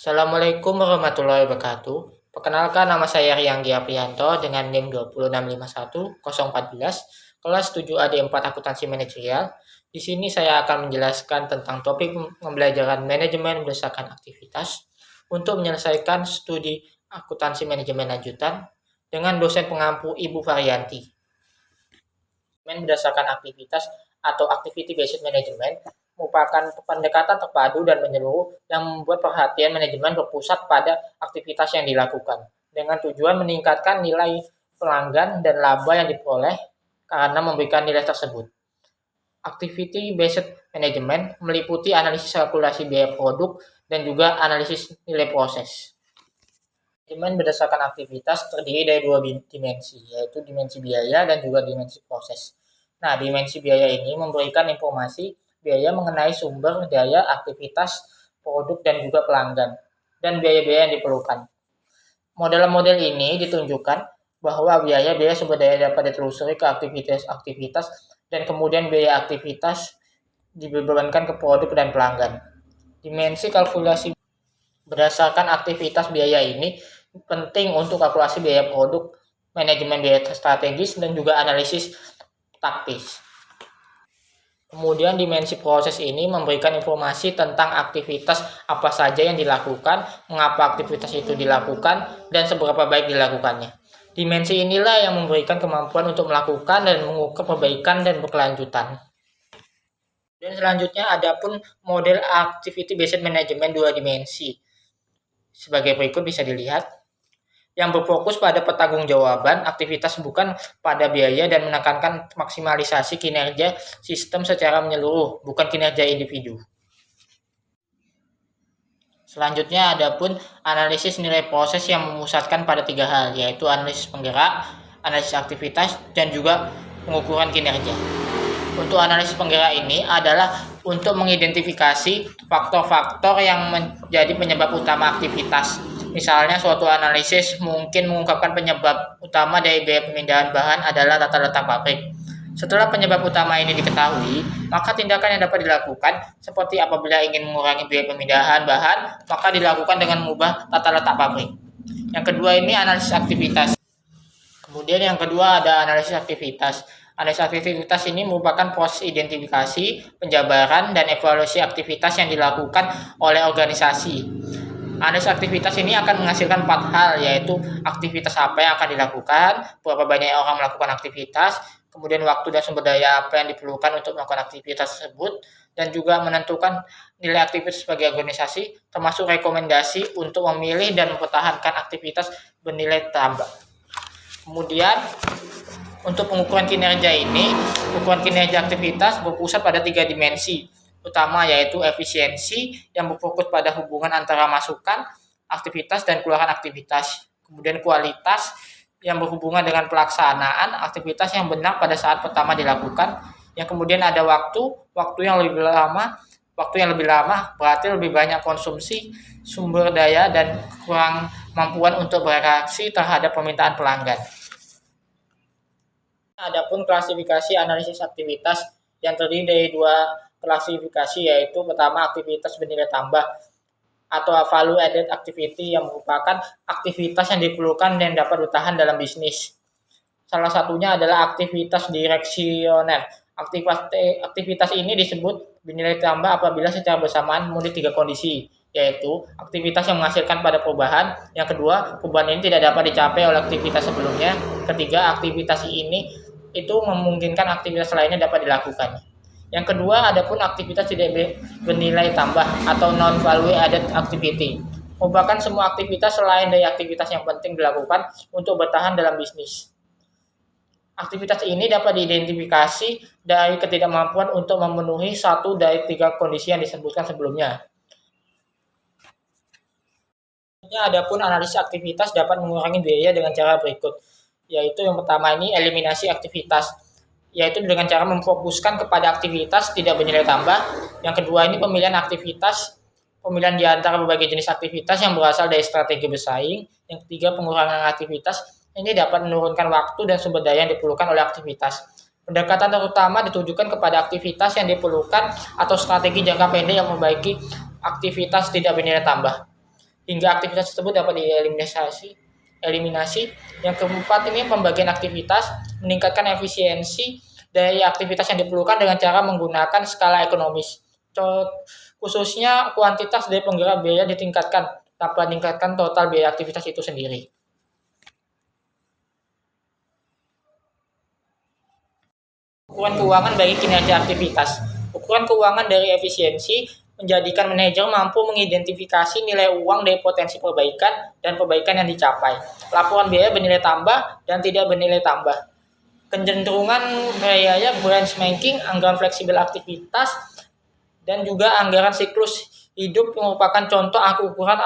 Assalamualaikum warahmatullahi wabarakatuh. Perkenalkan, nama saya Riyanggi Aprianto dengan NIM 20651 kelas 7AD4 Akuntansi Manajerial. Di sini saya akan menjelaskan tentang topik pembelajaran manajemen berdasarkan aktivitas untuk menyelesaikan studi akuntansi manajemen lanjutan dengan dosen pengampu Ibu Varianti. Manajemen berdasarkan aktivitas atau activity based management merupakan pendekatan terpadu dan menyeluruh yang membuat perhatian manajemen berpusat pada aktivitas yang dilakukan dengan tujuan meningkatkan nilai pelanggan dan laba yang diperoleh karena memberikan nilai tersebut. Activity based management meliputi analisis kalkulasi biaya produk dan juga analisis nilai proses. Manajemen berdasarkan aktivitas terdiri dari dua dimensi, yaitu dimensi biaya dan juga dimensi proses. Nah, dimensi biaya ini memberikan informasi biaya mengenai sumber daya, aktivitas, produk, dan juga pelanggan, dan biaya-biaya yang diperlukan. Model-model ini ditunjukkan bahwa biaya sumber daya dapat ditelusuri ke aktivitas-aktivitas dan kemudian biaya aktivitas dibebankan ke produk dan pelanggan. Dimensi kalkulasi berdasarkan aktivitas biaya ini penting untuk kalkulasi biaya produk, manajemen biaya strategis, dan juga analisis taktis. Kemudian dimensi proses ini memberikan informasi tentang aktivitas apa saja yang dilakukan, mengapa aktivitas itu dilakukan, dan seberapa baik dilakukannya. Dimensi inilah yang memberikan kemampuan untuk melakukan dan mengukur perbaikan dan berkelanjutan. Dan selanjutnya ada pun model activity based management dua dimensi. Sebagai berikut bisa dilihat, yang berfokus pada pertanggungjawaban aktivitas bukan pada biaya dan menekankan maksimalisasi kinerja sistem secara menyeluruh, bukan kinerja individu. Selanjutnya ada pun analisis nilai proses yang memusatkan pada tiga hal, yaitu analisis penggerak, analisis aktivitas, dan juga pengukuran kinerja. Untuk analisis penggerak ini adalah untuk mengidentifikasi faktor-faktor yang menjadi penyebab utama aktivitas. Misalnya suatu analisis mungkin mengungkapkan penyebab utama dari biaya pemindahan bahan adalah tata letak pabrik. Setelah penyebab utama ini diketahui, maka tindakan yang dapat dilakukan seperti apabila ingin mengurangi biaya pemindahan bahan, maka dilakukan dengan mengubah tata letak pabrik. Yang kedua ini analisis aktivitas. Kemudian yang kedua ada analisis aktivitas. Analisis aktivitas ini merupakan proses identifikasi, penjabaran, dan evaluasi aktivitas yang dilakukan oleh organisasi. Analisis aktivitas ini akan menghasilkan 4 hal, yaitu aktivitas apa yang akan dilakukan, berapa banyak orang melakukan aktivitas, kemudian waktu dan sumber daya apa yang diperlukan untuk melakukan aktivitas tersebut, dan juga menentukan nilai aktivitas sebagai organisasi, termasuk rekomendasi untuk memilih dan mempertahankan aktivitas bernilai tambah. Kemudian untuk pengukuran kinerja ini, ukuran kinerja aktivitas berpusat pada 3 dimensi utama, yaitu efisiensi yang berfokus pada hubungan antara masukan, aktivitas, dan keluaran aktivitas. Kemudian kualitas yang berhubungan dengan pelaksanaan aktivitas yang benar pada saat pertama dilakukan. Yang kemudian ada waktu yang lebih lama. Waktu yang lebih lama berarti lebih banyak konsumsi sumber daya dan kurang kemampuan untuk bereaksi terhadap permintaan pelanggan. Adapun klasifikasi analisis aktivitas yang terdiri dari 2 klasifikasi, yaitu pertama aktivitas bernilai tambah atau value added activity yang merupakan aktivitas yang diperlukan dan dapat bertahan dalam bisnis. Salah satunya adalah aktivitas direksioner. Aktivitas ini disebut bernilai tambah apabila secara bersamaan memenuhi 3 kondisi, yaitu aktivitas yang menghasilkan pada perubahan, yang kedua perubahan ini tidak dapat dicapai oleh aktivitas sebelumnya, ketiga aktivitas ini itu memungkinkan aktivitas lainnya dapat dilakukan. Yang kedua, adapun aktivitas tidak bernilai tambah atau non-value added activity. Merupakan semua aktivitas selain dari aktivitas yang penting dilakukan untuk bertahan dalam bisnis. Aktivitas ini dapat diidentifikasi dari ketidakmampuan untuk memenuhi satu dari 3 kondisi yang disebutkan sebelumnya. Adapun analisis aktivitas dapat mengurangi biaya dengan cara berikut, yaitu yang pertama ini eliminasi aktivitas, yaitu dengan cara memfokuskan kepada aktivitas tidak bernilai tambah. Yang kedua ini pemilihan di antara berbagai jenis aktivitas yang berasal dari strategi bersaing. Yang ketiga pengurangan aktivitas, ini dapat menurunkan waktu dan sumber daya yang diperlukan oleh aktivitas. Pendekatan terutama ditujukan kepada aktivitas yang diperlukan atau strategi jangka pendek yang memperbaiki aktivitas tidak bernilai tambah. hingga aktivitas tersebut dapat eliminasi. Yang keempat ini pembagian aktivitas, meningkatkan efisiensi dari aktivitas yang diperlukan dengan cara menggunakan skala ekonomis. Khususnya kuantitas dari penggerak biaya ditingkatkan tanpa meningkatkan total biaya aktivitas itu sendiri. Ukuran keuangan bagi kinerja aktivitas. Ukuran keuangan dari efisiensi menjadikan manajer mampu mengidentifikasi nilai uang dari potensi perbaikan dan perbaikan yang dicapai. Laporan biaya bernilai tambah dan tidak bernilai tambah. Kecenderungan biaya benchmarking, anggaran fleksibel aktivitas, dan juga anggaran siklus hidup merupakan contoh ukuran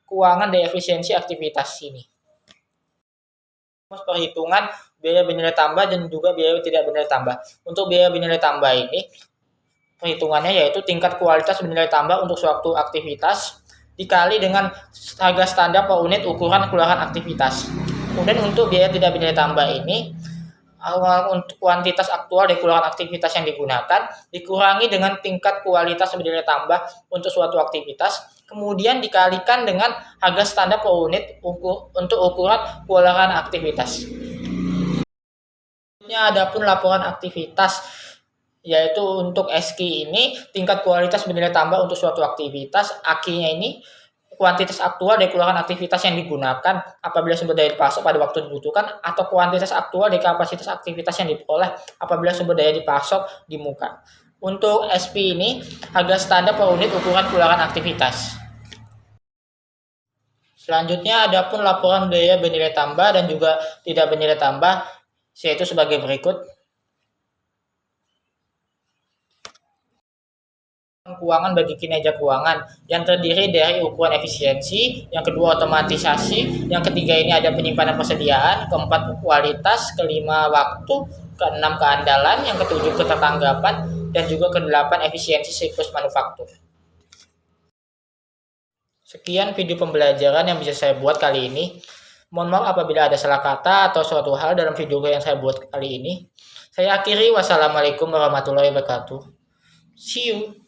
keuangan dari efisiensi aktivitas ini. Perhitungan biaya bernilai tambah dan juga biaya tidak bernilai tambah. Untuk biaya bernilai tambah ini, perhitungannya yaitu tingkat kualitas bernilai tambah untuk suatu aktivitas dikali dengan harga standar per unit ukuran keluaran aktivitas. Kemudian untuk biaya tidak bernilai tambah ini, untuk kuantitas aktual dari keluaran aktivitas yang digunakan dikurangi dengan tingkat kualitas bernilai tambah untuk suatu aktivitas, kemudian dikalikan dengan harga standar per unit untuk ukuran keluaran aktivitas. Adapun laporan aktivitas, yaitu untuk SKI ini tingkat kualitas bernilai tambah untuk suatu aktivitas, AKI-nya ini kuantitas aktual dari keluaran aktivitas yang digunakan apabila sumber daya dipasok pada waktu dibutuhkan, atau kuantitas aktual dari kapasitas aktivitas yang diperoleh apabila sumber daya dipasok di muka. Untuk SP ini harga standar per unit ukuran keluaran aktivitas. Selanjutnya adapun laporan biaya bernilai tambah dan juga tidak bernilai tambah, yaitu sebagai berikut. Keuangan bagi kinerja keuangan yang terdiri dari ukuran efisiensi, yang kedua otomatisasi, yang ketiga ini ada penyimpanan persediaan, keempat kualitas, kelima waktu, keenam keandalan, yang ketujuh ketertanggapan, dan juga kedelapan efisiensi siklus manufaktur. Sekian video pembelajaran yang bisa saya buat kali ini. Mohon maaf apabila ada salah kata atau suatu hal dalam video yang saya buat kali ini. Saya akhiri, wassalamualaikum warahmatullahi wabarakatuh. See you.